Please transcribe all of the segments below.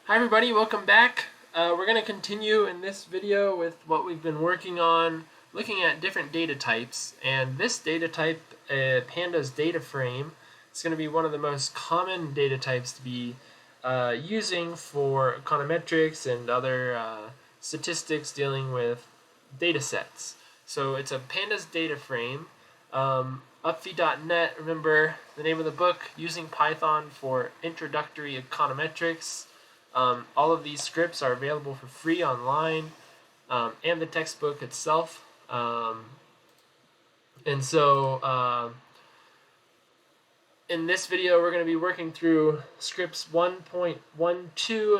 Hi everybody, welcome back. We're going to continue in this video with what we've been working on, looking at different data types. And this data type, Pandas DataFrame, is going to be one of the most common data types to be using for econometrics and other statistics dealing with data sets. So it's a Pandas DataFrame. Upfy.net, remember the name of the book, Using Python for Introductory Econometrics. All of these scripts are available for free online, and the textbook itself. In this video, we're going to be working through scripts 1.12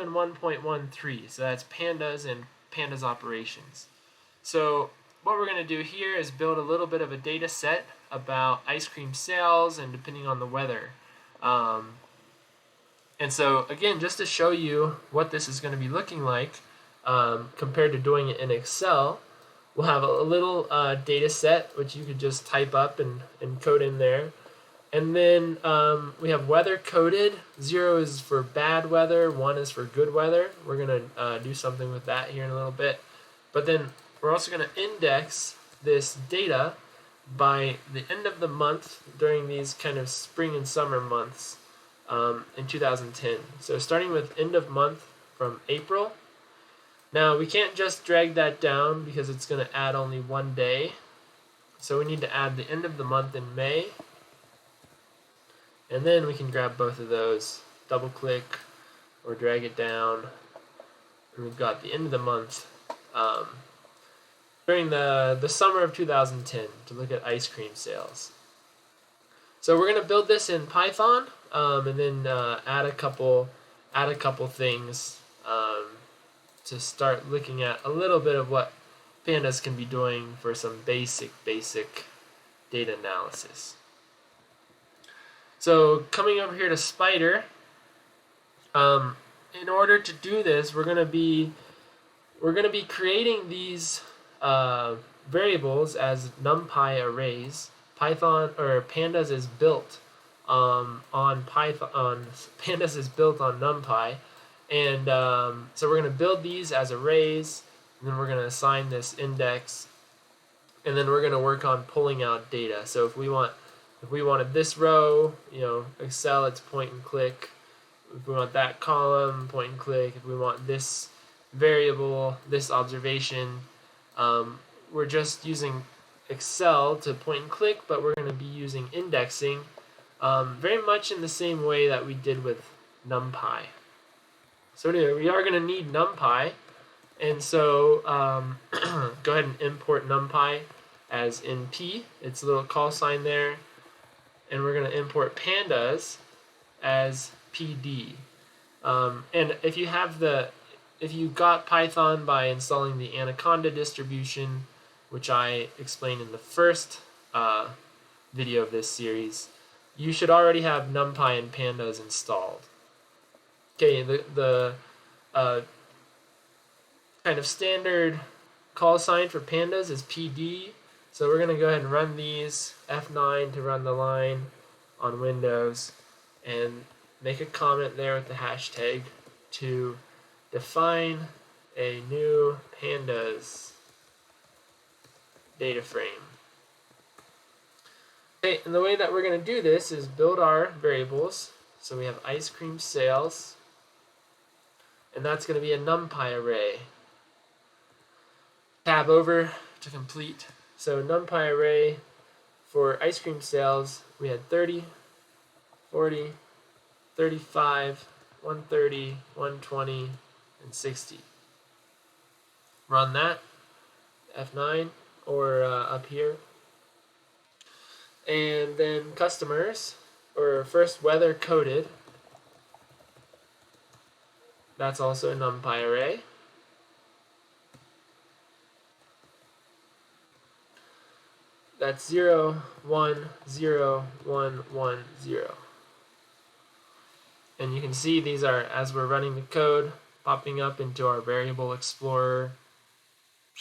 and 1.13. So that's Pandas and Pandas Operations. So what we're going to do here is build a little bit of a data set about ice cream sales and depending on the weather. And so, again, just to show you what this is going to be looking like compared to doing it in Excel, we'll have a little data set, which you could just type up and code in there. And then we have weather coded. 0 is for bad weather, 1 is for good weather. We're going to do something with that here in a little bit. But then we're also going to index this data by the end of the month during these kind of spring and summer months. In 2010. So starting with end of month from April. Now we can't just drag that down because it's going to add only one day. So we need to add the end of the month in May. And then we can grab both of those, double click or drag it down. And we've got the end of the month during the summer of 2010 to look at ice cream sales. So we're going to build this in Python. And then add a couple things to start looking at a little bit of what Pandas can be doing for some basic data analysis. So coming over here to Spider, in order to do this, we're gonna be creating these variables as numpy arrays. Python or Pandas is built on Python. Pandas is built on NumPy, and so we're going to build these as arrays, and then we're going to assign this index, and then we're going to work on pulling out data. So if we wanted this row, Excel, it's point and click. If we want that column, point and click. If we want this variable, this observation, we're just using Excel to point and click, but we're going to be using indexing. Very much in the same way that we did with NumPy. So anyway, we are going to need NumPy, and so go ahead and import NumPy as NP. It's a little call sign there, and we're going to import Pandas as PD. And if you got Python by installing the Anaconda distribution, which I explained in the first video of this series, you should already have NumPy and Pandas installed. Okay, the kind of standard call sign for Pandas is PD. So we're going to go ahead and run these, F9 to run the line on Windows, and make a comment there with the hashtag to define a new Pandas data frame. Okay, and the way that we're going to do this is build our variables. So we have ice cream sales, and that's going to be a NumPy array. Tab over to complete. So NumPy array for ice cream sales, we had 30, 40, 35, 130, 120, and 60. Run that, F9, or up here. And then customers, or first weather coded, that's also a NumPy array. That's 0, 1, 0, 1, 1, 0. And you can see these are, as we're running the code, popping up into our variable explorer.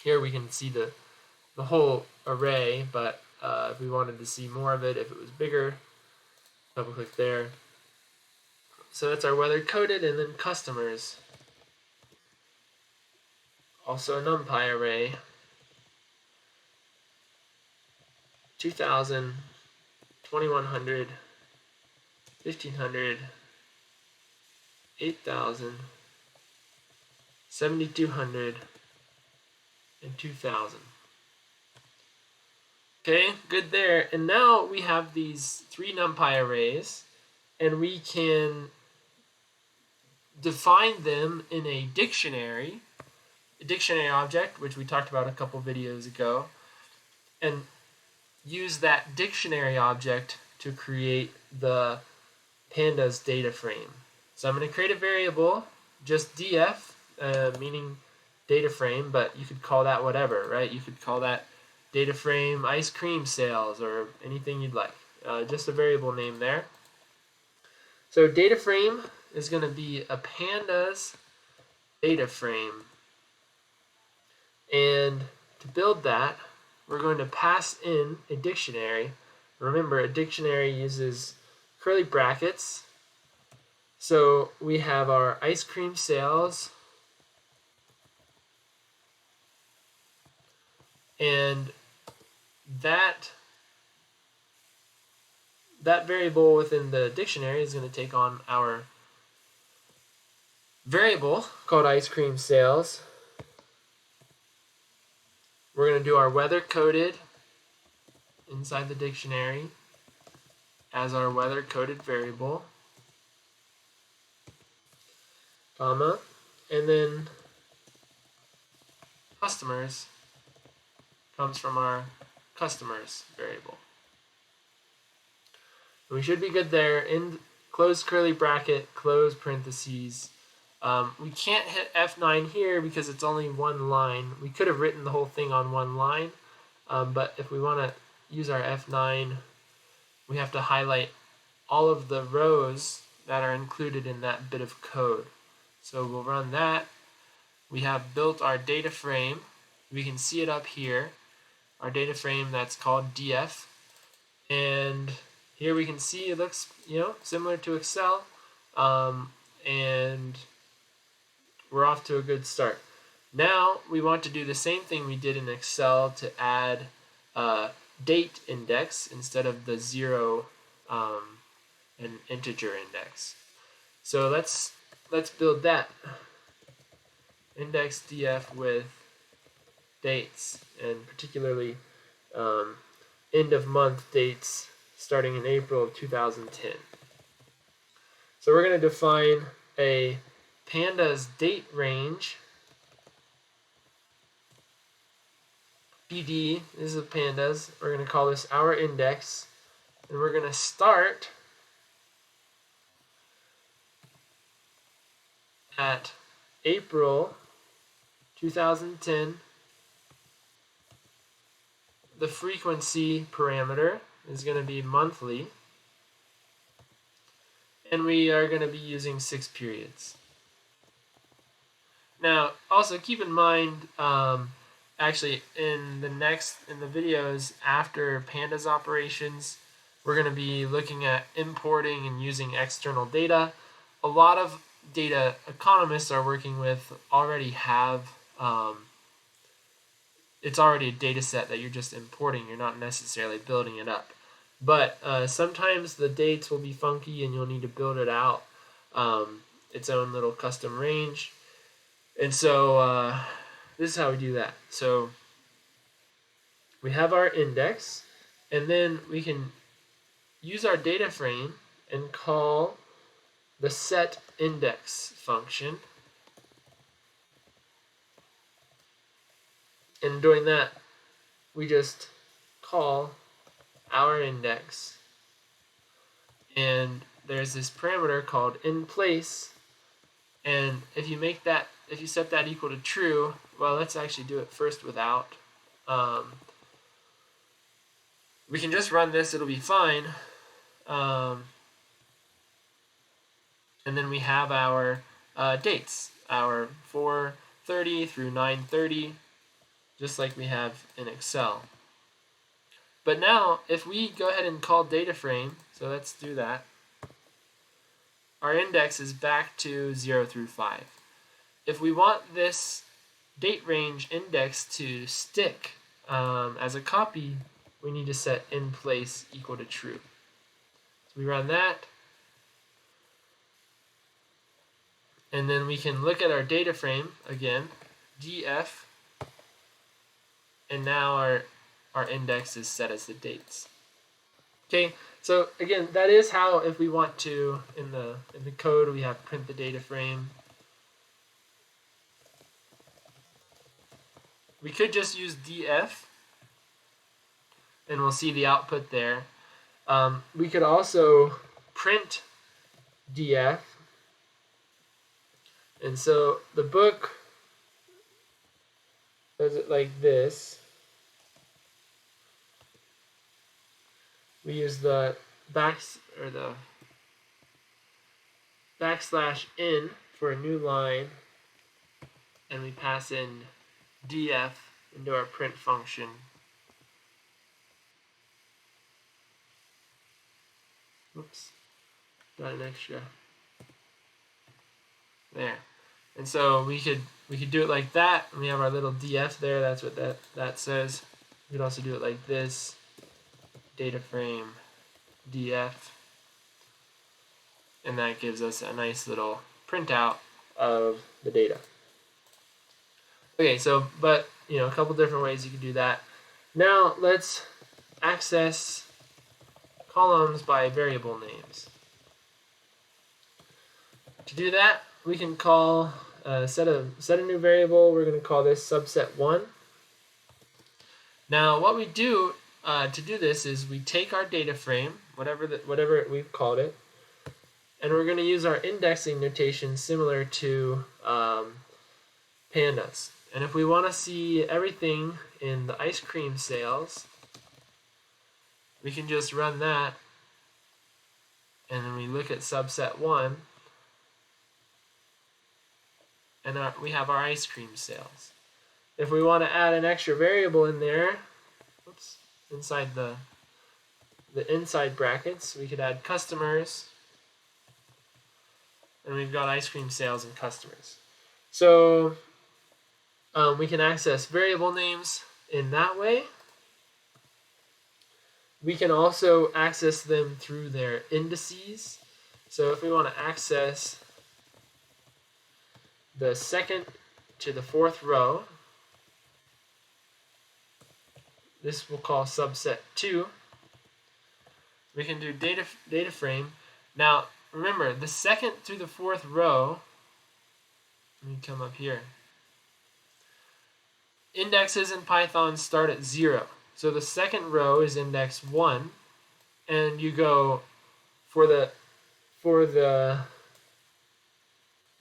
Here we can see the whole array, but if we wanted to see more of it, if it was bigger, double click there. So that's our weather coded, and then customers. also a numpy array, 2000, 2100, 1500, 8000, 7200, and 2000. Okay, good there. And now we have these 3 numpy arrays, and we can define them in a dictionary object, which we talked about a couple videos ago, and use that dictionary object to create the Pandas data frame. So I'm going to create a variable, just df, meaning data frame, but you could call that whatever, right? You could call that data frame ice cream sales or anything you'd like. Just a variable name there. So data frame is going to be a Pandas data frame. And to build that, we're going to pass in a dictionary. Remember, a dictionary uses curly brackets. So we have our ice cream sales, and that variable within the dictionary is going to take on our variable called ice cream sales. We're going to do our weather coded inside the dictionary as our weather coded variable, comma, and then customers comes from our customers variable. We should be good there. In close curly bracket, close parentheses. We can't hit F9 here because it's only one line. We could have written the whole thing on one line, but if we want to use our F9, we have to highlight all of the rows that are included in that bit of code. So we'll run that. We have built our data frame. We can see it up here, our data frame that's called df, and here we can see it looks, similar to Excel, and we're off to a good start. Now we want to do the same thing we did in Excel to add a date index instead of the 0 and integer index. So let's build that. Index df with dates, and particularly end of month dates starting in April of 2010. So we're going to define a Pandas date range. PD, this is Pandas. We're going to call this our index, and we're going to start at April 2010. The frequency parameter is going to be monthly, and we are going to be using 6 periods. Now, also keep in mind, actually in the videos after Pandas Operations, we're going to be looking at importing and using external data. A lot of data economists are working with already have it's already a data set that you're just importing. You're not necessarily building it up. But sometimes the dates will be funky and you'll need to build it out, its own little custom range. And so this is how we do that. So we have our index, and then we can use our data frame and call the setIndex function. And doing that, we just call our index, and there's this parameter called inPlace, and if you set that equal to true, well, let's actually do it first without. We can just run this, it'll be fine. And then we have our dates, our 4:30 through 9:30, just like we have in Excel. But now, if we go ahead and call DataFrame, so let's do that, our index is back to 0 through 5. If we want this date range index to stick as a copy, we need to set in place equal to true. So we run that, and then we can look at our data frame again, df, and now our index is set as the dates. Okay, so again, that is how, if we want to, in the code, we have print the data frame. We could just use df, and we'll see the output there. We could also print df, and so the book does it like this. We use the backslash in for a new line, and we pass in df into our print function. Oops, got an extra there. And so we could do it like that, and we have our little df there. That's what that says. We could also do it like this, DataFrame df, and that gives us a nice little printout of the data. Okay, so but a couple different ways you can do that. Now let's access columns by variable names. To do that, we can call set a new variable. We're going to call this subset1. Now what we do to do this is we take our data frame, whatever we've called it, and we're going to use our indexing notation similar to Pandas. And if we want to see everything in the ice cream sales, we can just run that, and then we look at subset 1, and we have our ice cream sales. If we want to add an extra variable in there, inside the inside brackets, we could add customers, and we've got ice cream sales and customers. So we can access variable names in that way. We can also access them through their indices. So if we want to access the second to the fourth row, this we'll call subset 2. We can do data frame. Now remember, the second through the fourth row, let me come up here. Indexes in Python start at 0. So the second row is index 1, and you go for the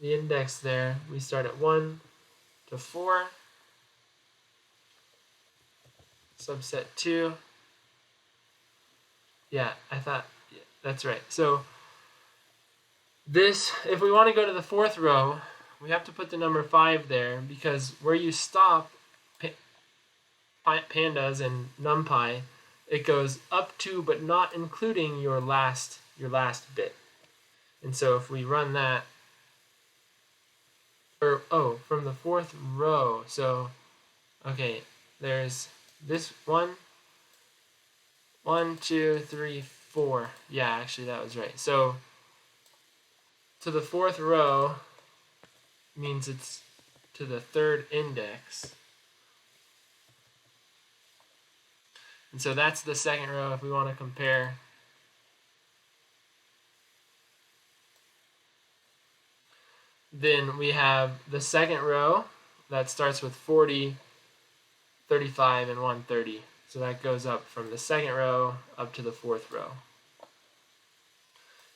index there, we start at 1 to 4. Subset 2. Yeah, that's right. So this, if we want to go to the fourth row, we have to put the number 5 there, because where you stop Pandas and numpy, it goes up to but not including your last bit. And so if we run that, from the fourth row, so okay, there's this 1, 2, 3, 4. Yeah, actually that was right. So to the fourth row means it's to the third index. And so that's the second row if we want to compare. Then we have the second row that starts with 40, 35, and 130. So that goes up from the second row up to the fourth row.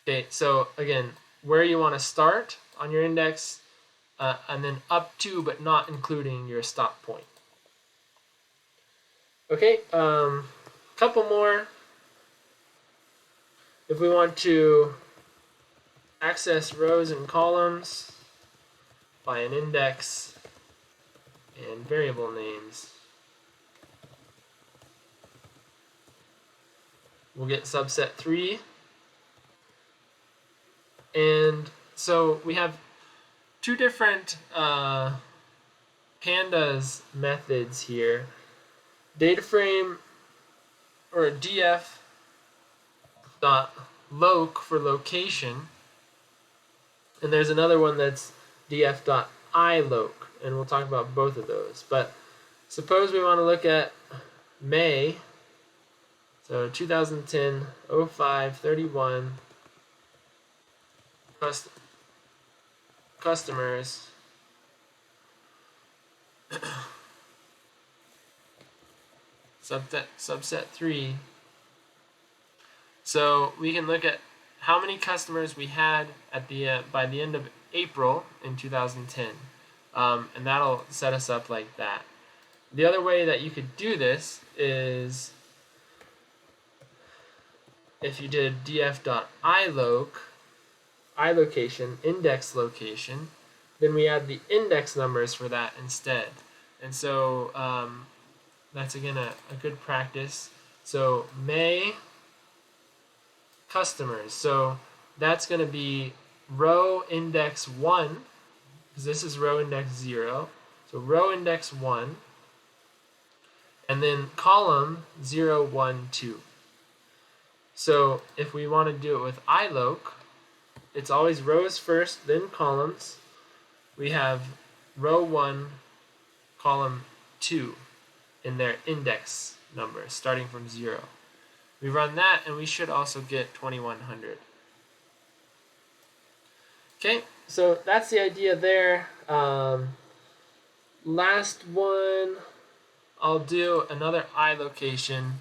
Okay, so again, where you want to start on your index, and then up to but not including your stop point. Okay, couple more. If we want to access rows and columns by an index and variable names, we'll get subset 3. And so we have two different Pandas methods here. DataFrame or df dot loc for location, and there's another one that's df dot iloc, and we'll talk about both of those. But suppose we want to look at May, so 2010 05 31 customers subset 3. So we can look at how many customers we had at the by the end of April in 2010, and that'll set us up like that. The other way that you could do this is if you did df.iloc, ilocation, index location, then we add the index numbers for that instead. And so that's again a good practice. So May customers, so that's going to be row index 1, because this is row index 0. So row index 1, and then column 0, 1, 2. So if we want to do it with iloc, it's always rows first, then columns. We have row 1, column 2 in their index numbers, starting from 0. We run that, and we should also get 2100. Okay, so that's the idea there. Last one, I'll do another iLocation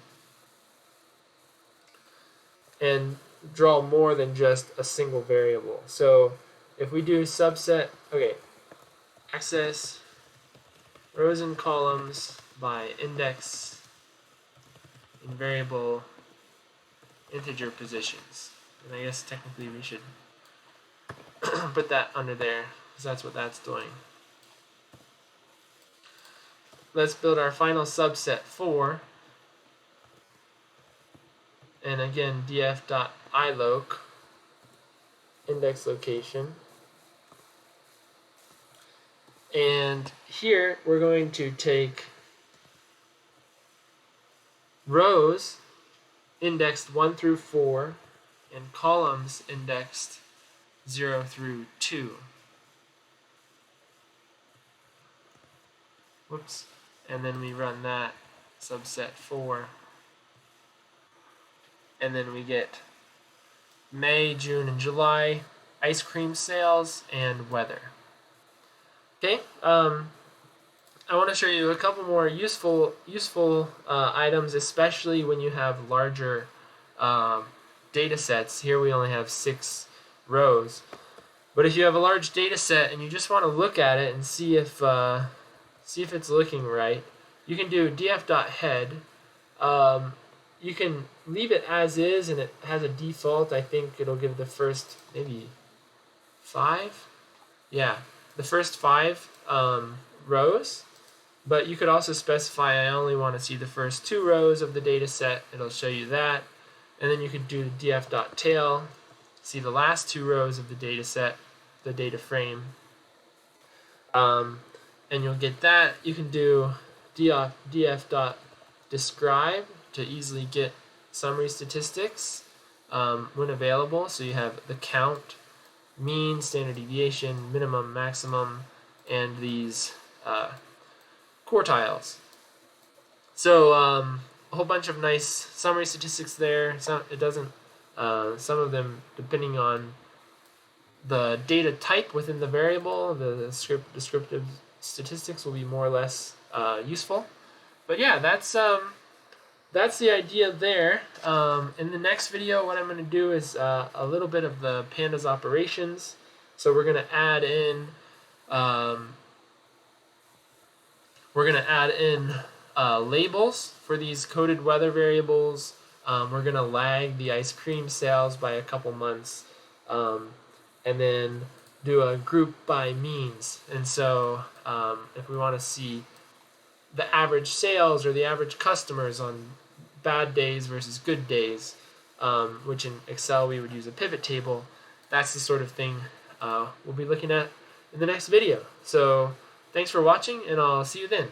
and draw more than just a single variable. So if we do subset, okay, access rows and columns by index in variable integer positions. And I guess technically we should put that under there, because that's what that's doing. Let's build our final subset 4. And again, df.iloc, index location. And here we're going to take rows indexed 1 through 4 and columns indexed 0 through 2. Whoops. And then we run that subset 4. And then we get May, June, and July, ice cream sales, and weather. Okay, I want to show you a couple more useful items, especially when you have larger data sets. Here we only have 6 rows. But if you have a large data set and you just want to look at it and see if it's looking right, you can do df.head. You can leave it as is, and it has a default. I think it'll give the first maybe 5. Yeah, the first 5 rows. But you could also specify I only want to see the first 2 rows of the data set. It'll show you that. And then you could do df.tail, see the last 2 rows of the data set, the data frame. And you'll get that. You can do df.describe to easily get summary statistics when available. So you have the count, mean, standard deviation, minimum, maximum, and these quartiles. So a whole bunch of nice summary statistics there. Some of them, depending on the data type within the variable, the descriptive statistics will be more or less useful. But yeah, that's the idea there. In the next video, what I'm going to do is a little bit of the Pandas operations. So we're going to add in labels for these coded weather variables. We're going to lag the ice cream sales by a couple months, and then do a group by means. And so if we want to see the average sales or the average customers on bad days versus good days, which in Excel we would use a pivot table, that's the sort of thing we'll be looking at in the next video. So Thanks for watching, and I'll see you then.